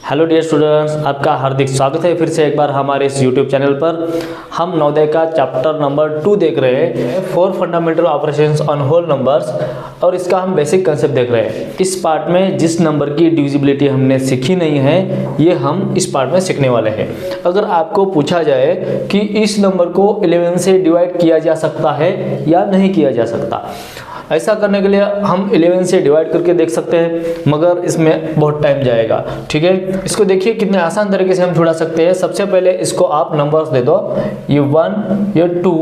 Hello dear students, आपका हार्दिक स्वागत है फिर से एक बार हमारे इस यूट्यूब चैनल पर। हम नवोदय का चैप्टर नंबर 2 देख रहे हैं, 4 fundamental operations on whole numbers, और इसका हम बेसिक कंसेप्ट देख रहे हैं। इस पार्ट में जिस नंबर की डिविजिबिलिटी हमने सीखी नहीं है, ये हम इस पार्ट में सीखने वाले हैं। अगर आपको पूछा जाए कि इस नंबर को 11 से डिवाइड किया जा सकता है या नहीं किया जा सकता, ऐसा करने के लिए हम 11 से डिवाइड करके देख सकते हैं, मगर इसमें बहुत टाइम जाएगा। ठीक है, इसको देखिए कितने आसान तरीके से हम छुड़ा सकते हैं। सबसे पहले इसको आप नंबर्स दे दो, ये 1, ये 2,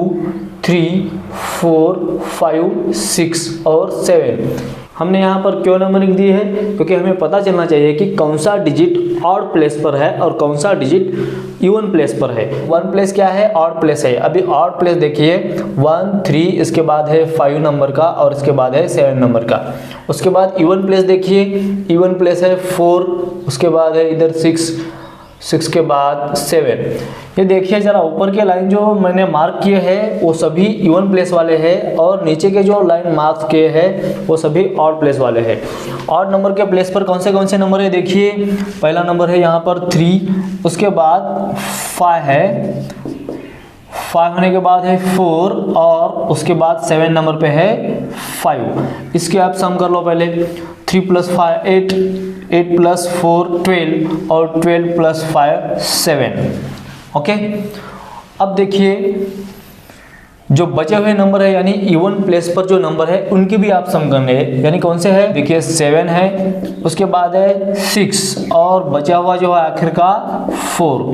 3, 4, 5, 6 और 7। हमने यहाँ पर क्यों नंबरिंग दी है? क्योंकि हमें पता चलना चाहिए कि कौन सा डिजिट ऑड प्लेस पर है और कौन सा डिजिट इवन प्लेस पर है। 1 प्लेस क्या है? ऑड प्लेस है। अभी ऑड प्लेस देखिए 1, 3, इसके बाद है 5 नंबर का और इसके बाद है 7 नंबर का। उसके बाद इवन प्लेस देखिए, इवन प्लेस है 4, उसके बाद है इधर 6 के बाद 7। ये देखिए जरा ऊपर के लाइन जो मैंने मार्क किए हैं वो सभी इवन प्लेस वाले हैं, और नीचे के जो लाइन मार्क किए हैं वो सभी ऑड प्लेस वाले हैं। ऑड नंबर के प्लेस पर कौन से नंबर है? देखिए पहला नंबर है यहाँ पर 3, उसके बाद 5 है, 5 होने के बाद है 4 और उसके बाद 7 नंबर पे है 5। इसके आप सम कर लो पहले। 3 + 5 8, 8 + 4 12 और 12 + 5 7। ओके, अब देखिए जो बचे हुए नंबर है यानी इवन प्लेस पर जो नंबर है उनकी भी आप सम करने हैं। यानी कौन से है? देखिए 7 है, उसके बाद है 6 और बचा हुआ जो है आखिर का 4।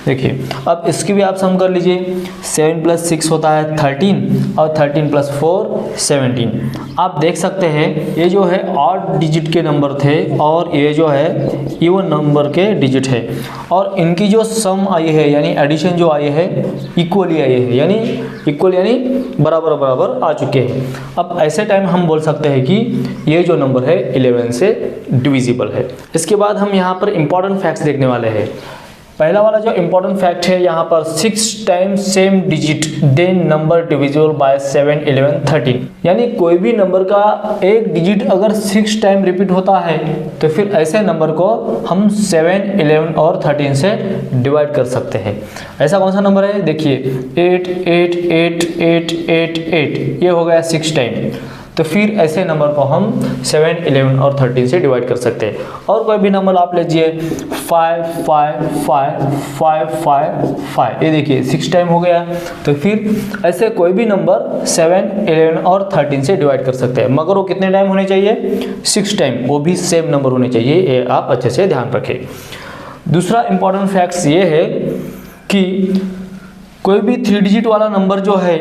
देखिए अब इसकी भी आप सम कर लीजिए। 7 + 6 होता है 13 और 13 + 4 17। आप देख सकते हैं ये जो है ऑड डिजिट के नंबर थे और ये जो है इवन नंबर के डिजिट है, और इनकी जो सम आई है यानी एडिशन जो आई है इक्वली आई है, यानी इक्वल यानी बराबर बराबर आ चुके हैं। अब ऐसे टाइम हम बोल सकते हैं कि ये जो नंबर है 11 से डिविजिबल है। इसके बाद हम यहाँ पर इंपॉर्टेंट फैक्ट्स देखने वाले हैं। पहला वाला जो इंपॉर्टेंट फैक्ट है यहाँ पर 6 times same digit then number divisible by 7, 11, 13। यानी कोई भी नंबर का एक डिजिट अगर 6 टाइम रिपीट होता है तो फिर ऐसे नंबर को हम 7, 11 और 13 से डिवाइड कर सकते हैं। ऐसा कौन सा नंबर है? देखिए 8, 8, 8, 8, 8, 8, ये हो गया 6 टाइम। तो फिर ऐसे नंबर को हम 7, 11 और 13 से डिवाइड कर सकते हैं। और कोई भी नंबर आप लीजिए 5, 5, 5, 5, 5, 5, ये देखिए 6 टाइम हो गया। तो फिर ऐसे कोई भी नंबर 7, 11 और 13 से डिवाइड कर सकते हैं, मगर वो कितने टाइम होने चाहिए? 6 टाइम, वो भी सेम नंबर होने चाहिए। ये आप अच्छे से ध्यान रखें। दूसरा इंपॉर्टेंट फैक्ट्स ये है कि कोई भी 3 डिजिट वाला नंबर जो है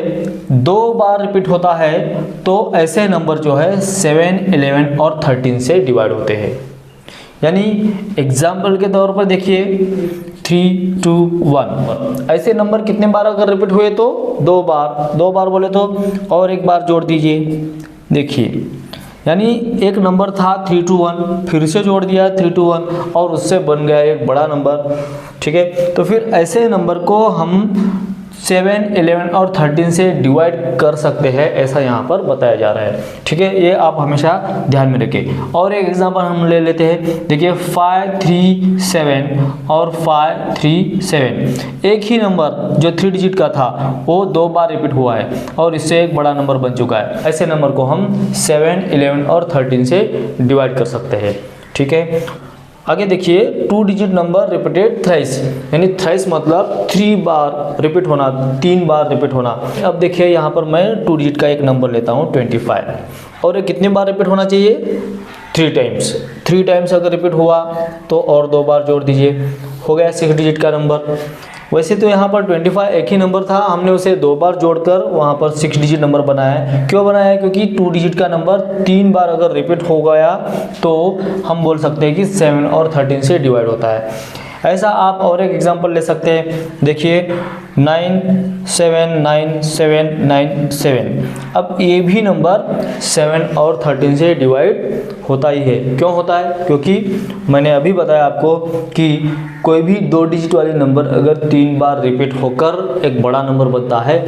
2 बार रिपीट होता है तो ऐसे नंबर जो है 7, 11 और 13 से डिवाइड होते हैं। यानी एग्जाम्पल के तौर पर देखिए 3, 2, 1, ऐसे नंबर कितने बार अगर रिपीट हुए तो 2 बार। 2 बार बोले तो और एक बार जोड़ दीजिए। देखिए यानी एक नंबर था 3, 2, 1, फिर से जोड़ दिया 3, 2, 1 और उससे बन गया एक बड़ा नंबर। ठीक है, तो फिर ऐसे नंबर को हम 7, 11 और 13 से डिवाइड कर सकते हैं, ऐसा यहाँ पर बताया जा रहा है। ठीक है, ये आप हमेशा ध्यान में रखें। और एक एग्जांपल हम ले लेते हैं। देखिए 5, 3, 7 और 5, 3, 7। एक ही नंबर जो 3 डिजिट का था वो 2 बार रिपीट हुआ है और इससे एक बड़ा नंबर बन चुका है। ऐसे नंबर को हम 7, 11 और 13 से डिवाइड कर सकते हैं। ठीक है, आगे देखिए 2 डिजिट नंबर रिपीटेड थ्राइस, यानी थ्राइस मतलब 3 बार रिपीट होना, 3 बार रिपीट होना। अब देखिए यहाँ पर मैं 2 डिजिट का एक नंबर लेता हूँ 25, और ये कितने बार रिपीट होना चाहिए? 3 टाइम्स। 3 टाइम्स अगर रिपीट हुआ तो और 2 बार जोड़ दीजिए, हो गया 6 डिजिट का नंबर। वैसे तो यहाँ पर 25 एक ही नंबर था, हमने उसे 2 बार जोड़कर वहाँ पर 6 डिजिट नंबर बनाया है। क्यों बनाया है? क्योंकि 2 डिजिट का नंबर 3 बार अगर रिपीट हो गया तो हम बोल सकते हैं कि 7 और 13 से डिवाइड होता है। ऐसा आप और एक एग्जांपल ले सकते हैं। देखिए 979797। अब ये भी नंबर 7 और 13 से डिवाइड होता ही है। क्यों होता है? क्योंकि मैंने अभी बताया आपको कि कोई भी 2 डिजिट वाले नंबर अगर 3 बार रिपीट होकर एक बड़ा नंबर बनता है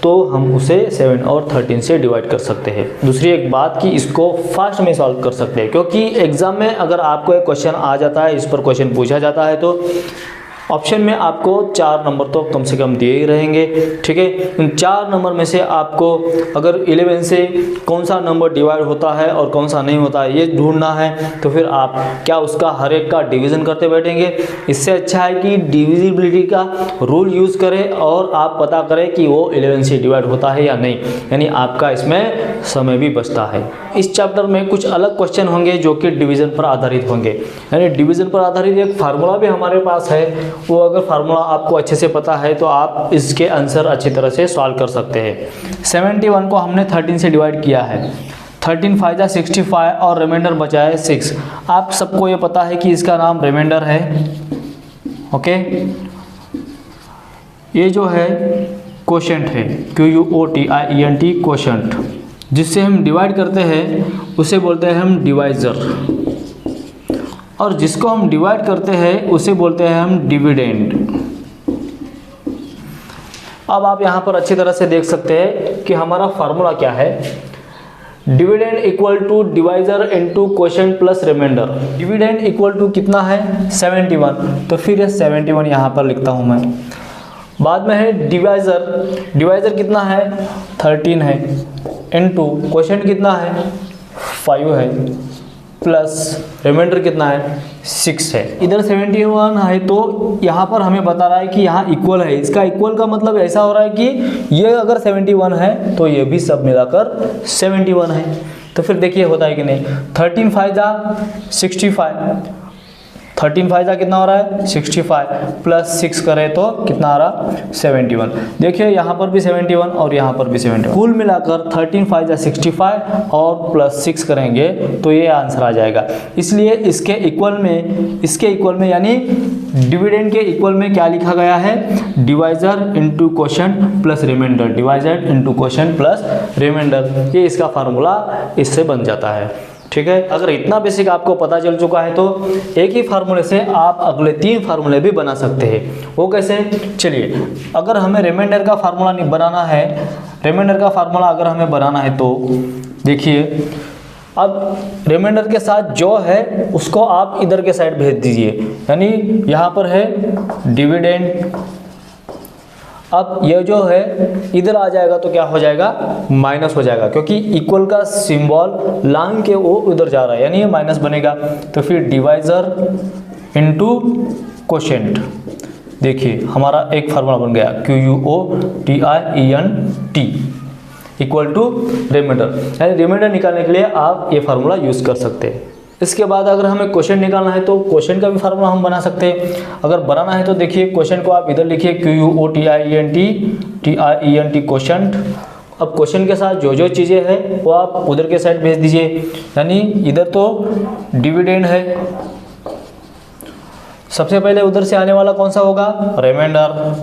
तो हम उसे 7 और 13 से डिवाइड कर सकते हैं। दूसरी एक बात कि इसको फास्ट में सॉल्व कर सकते हैं, क्योंकि एग्जाम में अगर आपको एक क्वेश्चन आ जाता है, इस पर क्वेश्चन पूछा जाता है तो ऑप्शन में आपको 4 नंबर तो कम से कम दिए ही रहेंगे। ठीक है, इन 4 नंबर में से आपको अगर 11 से कौन सा नंबर डिवाइड होता है और कौन सा नहीं होता है ये ढूंढना है, तो फिर आप क्या उसका हर एक का डिवीज़न करते बैठेंगे? इससे अच्छा है कि डिविजिबिलिटी का रूल यूज़ करें और आप पता करें कि वो 11 से डिवाइड होता है या नहीं, यानी आपका इसमें समय भी बचता है। इस चैप्टर में कुछ अलग क्वेश्चन होंगे जो कि डिवीज़न पर आधारित होंगे, यानी डिवीज़न पर आधारित एक फार्मूला भी हमारे पास है। वो अगर फार्मूला आपको अच्छे से पता है तो आप इसके आंसर अच्छी तरह से सॉल्व कर सकते हैं। 71 को हमने 13 से डिवाइड किया है, 13 5 65 और रिमाइंडर बचा है 6। आप सबको ये पता है कि इसका नाम रिमाइंडर है। ओके, ये जो है क्वोशंट है, QUOTIENT क्वोशंट, जिससे हम डिवाइड करते हैं उसे बोलते हैं हम डिवाइज़र, और जिसको हम डिवाइड करते हैं उसे बोलते हैं हम डिविडेंड। अब आप यहाँ पर अच्छी तरह से देख सकते हैं कि हमारा फार्मूला क्या है। Dividend equal to divisor into quotient plus remainder. Dividend equal to कितना है? 71, तो फिर ये 71 यहाँ पर लिखता हूँ मैं। बाद में है डिवाइजर, डिवाइजर कितना है? 13 है, इनटू क्वोशंट कितना है? 5 है, प्लस रिमाइंडर कितना है? 6 है। इधर 71 है तो यहाँ पर हमें बता रहा है कि यहाँ इक्वल है। इसका इक्वल का मतलब ऐसा हो रहा है कि ये अगर 71 है तो ये भी सब मिलाकर 71 है। तो फिर देखिए होता है कि नहीं। 13 5 65, 13 5 कितना हो रहा है? 65, प्लस 6 करें तो कितना आ रहा? 71। देखिए यहाँ पर भी 71 और यहाँ पर भी 71, कुल मिलाकर 13 5 65 और प्लस 6 करेंगे तो ये आंसर आ जाएगा। इसलिए इसके इक्वल में यानी डिविडेंड के इक्वल में क्या लिखा गया है? Divisor into quotient plus remainder, divisor into quotient plus remainder, ये इसका फार्मूला इससे बन जाता है। ठीक है, अगर इतना बेसिक आपको पता चल चुका है तो एक ही फार्मूले से आप अगले 3 फार्मूले भी बना सकते हैं। वो कैसे? चलिए, अगर हमें रिमाइंडर का फार्मूला नहीं बनाना है, रिमाइंडर का फार्मूला अगर हमें बनाना है तो देखिए, अब रिमाइंडर के साथ जो है उसको आप इधर के साइड भेज दीजिए, यानी यहाँ पर है डिविडेंड। अब ये जो है इधर आ जाएगा तो क्या हो जाएगा? माइनस हो जाएगा, क्योंकि इक्वल का सिंबल लांग के वो उधर जा रहा है, यानी ये माइनस बनेगा। तो फिर डिवाइजर इनटू क्वोशंट, देखिए हमारा एक फार्मूला बन गया QUOTIENT इक्वल टू रिमाइंडर। यानी रिमाइंडर निकालने के लिए आप ये फार्मूला यूज़ कर सकते हैं। इसके बाद अगर हमें क्वोशंट निकालना है तो क्वोशंट का भी फार्मूला हम बना सकते हैं। अगर बनाना है तो देखिए क्वोशंट को आप इधर लिखिए QUOTIENT क्वोशंट। अब क्वोशंट के साथ जो जो चीज़ें हैं वो आप उधर के साइड भेज दीजिए, यानी इधर तो डिविडेंड है, सबसे पहले उधर से आने वाला कौन सा होगा? रिमाइंडर।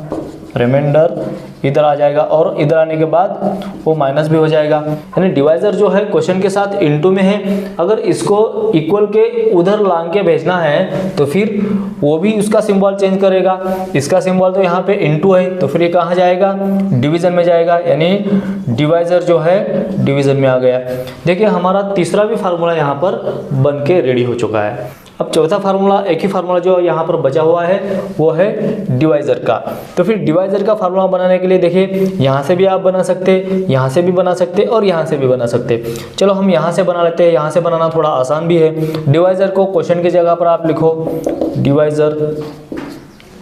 रिमाइंडर इधर आ जाएगा और इधर आने के बाद वो माइनस भी हो जाएगा, यानी डिवाइजर जो है क्वेश्चन के साथ इनटू में है। अगर इसको इक्वल के उधर लांग के भेजना है तो फिर वो भी उसका सिंबल चेंज करेगा। इसका सिंबल तो यहाँ पे इनटू है, तो फिर ये कहाँ जाएगा? डिवीजन में जाएगा, यानी डिवाइजर जो है डिवीजन में आ गया। देखिए हमारा तीसरा भी फार्मूला यहाँ पर बन के रेडी हो चुका है। अब चौथा फार्मूला, एक ही फार्मूला जो यहाँ पर बचा हुआ है वो है डिवाइजर का। तो फिर डिवाइजर का फार्मूला बनाने के लिए देखिए यहाँ से भी आप बना सकते, यहाँ से भी बना सकते और यहाँ से भी बना सकते। चलो हम यहाँ से बना लेते हैं, यहाँ से बनाना थोड़ा आसान भी है। डिवाइजर को क्वेश्चन की जगह पर आप लिखो डिवाइजर,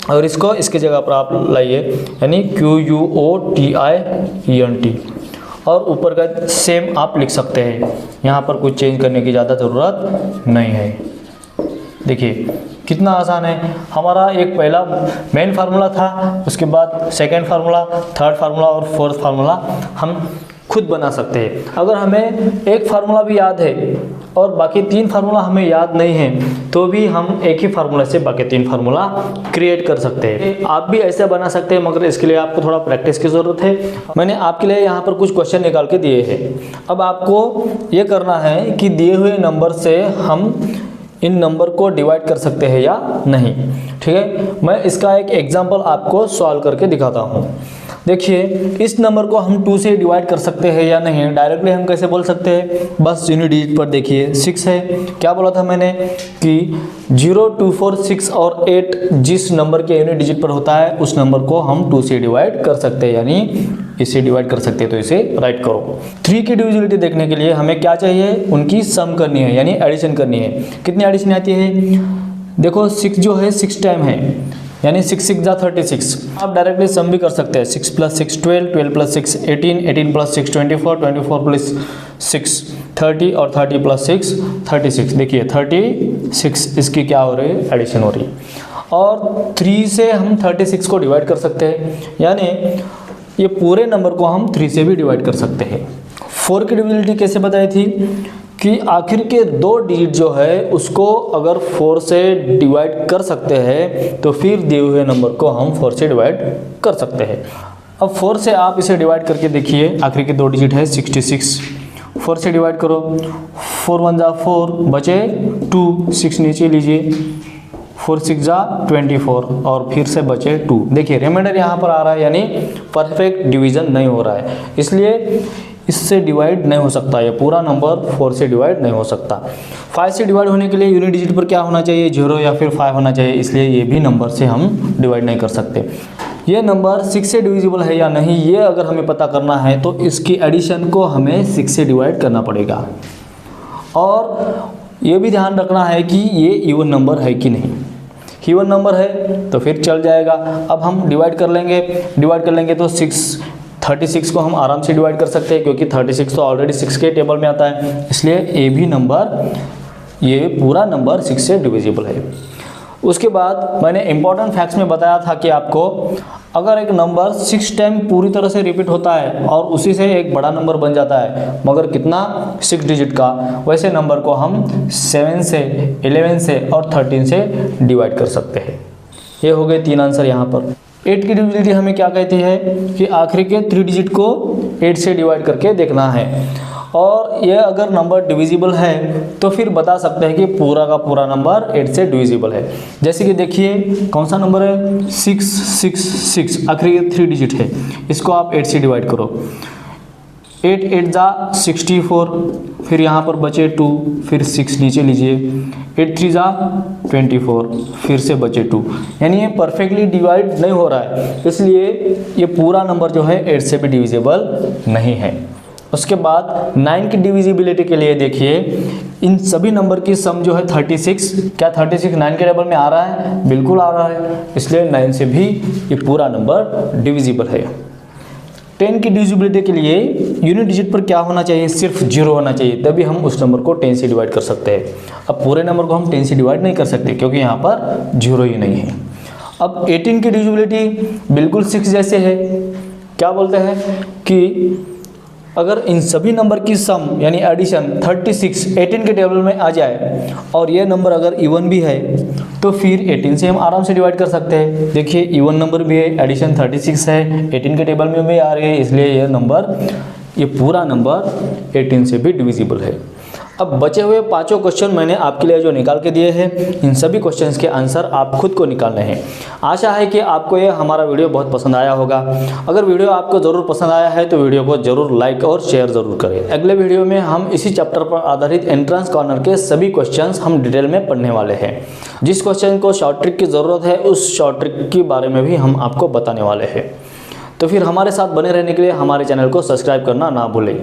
और इसको इसकी जगह पर आप लाइए, यानी QUOTIENT, और ऊपर का सेम आप लिख सकते हैं। यहाँ पर कुछ चेंज करने की ज़्यादा ज़रूरत नहीं है। देखिए कितना आसान है। हमारा एक पहला मेन फार्मूला था, उसके बाद सेकंड फार्मूला, थर्ड फार्मूला और फोर्थ फार्मूला हम खुद बना सकते हैं। अगर हमें एक फार्मूला भी याद है और बाकी 3 फार्मूला हमें याद नहीं है तो भी हम एक ही फार्मूला से बाकी 3 फार्मूला क्रिएट कर सकते हैं। आप भी ऐसे बना सकते हैं, मगर इसके लिए आपको थोड़ा प्रैक्टिस की ज़रूरत है। मैंने आपके लिए यहाँ पर कुछ क्वेश्चन निकाल के दिए हैं। अब आपको ये करना है कि दिए हुए नंबर से हम इन नंबर को डिवाइड कर सकते हैं या नहीं। ठीक है, मैं इसका एक एग्जाम्पल आपको सॉल्व करके दिखाता हूँ। देखिए, इस नंबर को हम 2 से डिवाइड कर सकते हैं या नहीं, डायरेक्टली हम कैसे बोल सकते हैं, बस यूनिट डिजिट पर देखिए 6 है। क्या बोला था मैंने कि 0, 2, 4, 6 और 8 जिस नंबर के यूनिट डिजिट पर होता है उस नंबर को हम 2 से डिवाइड कर सकते हैं, यानी इसे डिवाइड कर सकते हैं, तो इसे राइट करो। 3 की डिविजिबिलिटी देखने के लिए हमें क्या चाहिए, उनकी सम करनी है, यानी एडिशन करनी है। कितनी एडिशन आती है, देखो 6 जो है 6 टाइम है, यानी 6 6 जा 36। आप डायरेक्टली सम भी कर सकते हैं, 6 + 6 12, 12 + 6 18, 18 + 6 24, 24 + 6 30 और 30 + 6 36। देखिए 36 इसकी क्या हो रही है, एडिशन हो रही है। और 3 से हम 36 को डिवाइड कर सकते हैं, यानी ये पूरे नंबर को हम 3 से भी डिवाइड कर सकते हैं। 4 की डिविजिबिलिटी कैसे बताई थी कि आखिर के 2 डिजिट जो है उसको अगर 4 से डिवाइड कर सकते हैं तो फिर दिए हुए नंबर को हम 4 से डिवाइड कर सकते हैं। अब 4 से आप इसे डिवाइड करके देखिए, आखिर के 2 डिजिट है 66, 4 से डिवाइड करो, 4 1 जा 4, बचे 2, 6 नीचे लीजिए, 4 6 जा 24 और फिर से बचे 2। देखिए रिमाइंडर यहाँ पर आ रहा है, यानी परफेक्ट डिवीजन नहीं हो रहा है, इसलिए इससे डिवाइड नहीं हो सकता, ये पूरा नंबर 4 से डिवाइड नहीं हो सकता। 5 से डिवाइड होने के लिए यूनिट डिजिट पर क्या होना चाहिए, 0 या फिर 5 होना चाहिए, इसलिए ये भी नंबर से हम डिवाइड नहीं कर सकते। ये नंबर 6 से डिविजिबल है या नहीं, ये अगर हमें पता करना है तो इसकी एडिशन को हमें 6 से डिवाइड करना पड़ेगा। और ये भी ध्यान रखना है कि ये इवन नंबर है कि नहीं। इवन नंबर है तो फिर चल जाएगा। अब हम डिवाइड कर लेंगे तो 36 को हम आराम से डिवाइड कर सकते हैं, क्योंकि 36 तो ऑलरेडी 6 के टेबल में आता है, इसलिए ये भी नंबर, ये पूरा नंबर 6 से डिविजिबल है। उसके बाद मैंने इंपॉर्टेंट फैक्ट्स में बताया था कि आपको अगर एक नंबर 6 टाइम पूरी तरह से रिपीट होता है और उसी से एक बड़ा नंबर बन जाता है, मगर कितना, 6 डिजिट का, वैसे नंबर को हम 7 से 11 से और 13 से डिवाइड कर सकते हैं। ये हो गए 3 आंसर यहाँ पर। 8 की डिविजिबिलिटी हमें क्या कहती है कि आखिरी के 3 डिजिट को 8 से डिवाइड करके देखना है, और ये अगर नंबर डिविजिबल है तो फिर बता सकते हैं कि पूरा का पूरा नंबर 8 से डिविजिबल है। जैसे कि देखिए कौन सा नंबर है, 666, आखिरी के 3 डिजिट है, इसको आप 8 से डिवाइड करो, 8 8 जा 64, फिर यहाँ पर बचे 2, फिर 6 नीचे लीजिए, 8 3 जा 24, फिर से बचे 2, यानी ये परफेक्टली डिवाइड नहीं हो रहा है, इसलिए ये पूरा नंबर जो है 8 से भी डिविजिबल नहीं है। उसके बाद 9 की डिविजिबिलिटी के लिए देखिए, इन सभी नंबर की सम जो है 36, क्या 36 9 के टेबल में आ रहा है, बिल्कुल आ रहा है, इसलिए 9 से भी ये पूरा नंबर डिविजिबल है। 10 की डिविजिबिलिटी के लिए यूनिट डिजिट पर क्या होना चाहिए, सिर्फ 0 होना चाहिए, तभी हम उस नंबर को 10 से डिवाइड कर सकते हैं। अब पूरे नंबर को हम 10 से डिवाइड नहीं कर सकते, क्योंकि यहाँ पर 0 ही नहीं है। अब 18 की डिविजिबिलिटी बिल्कुल 6 जैसे है। क्या बोलते हैं कि अगर इन सभी नंबर की सम यानी एडिशन 36 18 के टेबल में आ जाए और ये नंबर अगर इवन भी है तो फिर 18 से हम आराम से डिवाइड कर सकते हैं। देखिए इवन नंबर भी है, एडिशन 36 है, 18 के टेबल में भी आ रही है, इसलिए ये पूरा नंबर 18 से भी डिविजिबल है। अब बचे हुए 5 क्वेश्चन मैंने आपके लिए जो निकाल के दिए हैं, इन सभी क्वेश्चंस के आंसर आप खुद को निकालने हैं। आशा है कि आपको ये हमारा वीडियो बहुत पसंद आया होगा। अगर वीडियो आपको ज़रूर पसंद आया है तो वीडियो को ज़रूर लाइक और शेयर ज़रूर करें। अगले वीडियो में हम इसी चैप्टर पर आधारित एंट्रेंस कॉर्नर के सभी क्वेश्चंस हम डिटेल में पढ़ने वाले हैं। जिस क्वेश्चन को शॉर्ट ट्रिक की ज़रूरत है उस शॉर्ट ट्रिक के बारे में भी हम आपको बताने वाले हैं। तो फिर हमारे साथ बने रहने के लिए हमारे चैनल को सब्सक्राइब करना ना भूलें।